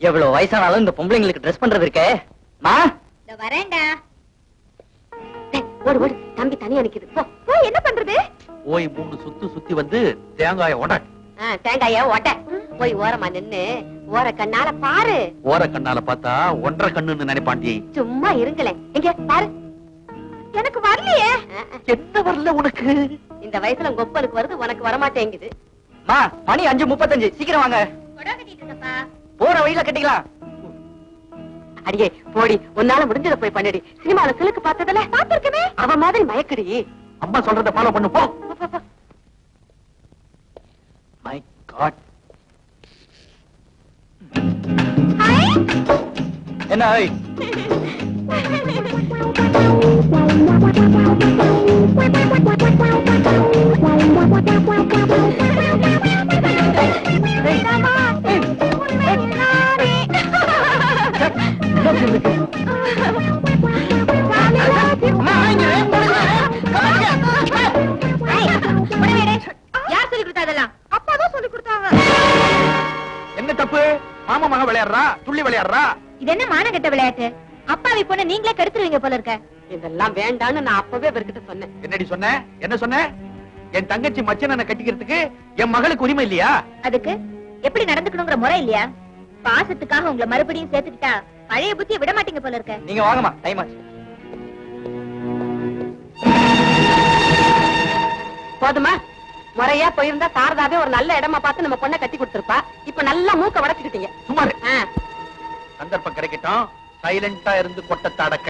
எவ்வளவு வயசானாலும் இந்த பொம்பளைங்களுக்கு ட்ரெஸ் பண்றது இருக்கே. மா வரேன்டா. ஓடு ஓடு, தம்பி தனியா நிக்குது. போ. என்ன பண்றது? போய் 3 சுத்து சுத்தி வந்து தேங்காய உட. தேங்காய ஒட்ட. போய் ஓரமா நின்னு ஓர கண்ணால பாரு. ஓர கண்ணால பார்த்தா 1.5 கண்ணுன்னு நினைப்பாண்டி. சும்மா இருங்களேன். இங்க பாரு. எனக்கு வரலையே. என்ன வரல உனக்கு? இந்த வயசுல கொப்பலுக்கு வருது, உனக்கு வரமாட்டேங்குது. மா மணி 5:35, சீக்கிரம் வாங்க. போற வழியில கட்டிக்கலாம். அடியே போடி, உன்னால முடிஞ்சத போய் பண்ணிடி. சினிமால சிலுக்கு பார்த்ததுல பாத்துருக்கமே, அவ மாதிரி மயக்கடி. அம்மா சொல்றத ஃபாலோ பண்ணு போ. My God. என்ன யார் சொல்லி கொடுத்தா? அதெல்லாம் அப்பாதான் சொல்லி கொடுத்தாங்க. என்ன தப்பு? மாமா மக விளையாடுறா, துள்ளி விளையாடுறா. இது என்ன மானகெட்ட விளையாட்டு? அப்பாவி பொண்ணு நீங்களே கெடுத்துருவீங்க போல இருக்க. இதெல்லாம் வேண்டான்னு நான் அப்பவே இவர்கிட்ட சொன்னேன். என்னடி சொன்ன? என்ன சொன்ன? என் தங்கச்சி மச்சனை கட்டிக்கிறதுக்கு என் மகளுக்கு உரிமை இல்லையா? அதுக்கு எப்படி நடந்துக்கணுங்கிற முறை இல்லையா? பாசத்துக்காக உங்களை மறுபடியும் சேர்த்துக்கிட்டா பழைய புத்தியை விட மாட்டீங்க போல இருக்க. நீங்க வாங்கம்மா, டைம் ஆச்சு. போதுமா? முறையா போயிருந்தா சாரதாவே ஒரு நல்ல இடமா பார்த்து நம்ம பொண்ணை கட்டி கொடுத்திருப்பா. இப்ப நல்லா மூக்க வளைச்சுக்கிட்டீங்க. சுமார் சந்தர்ப்பம் கிடைக்கட்டும், சைலண்டா இருந்து கொட்டத்தை அடக்க.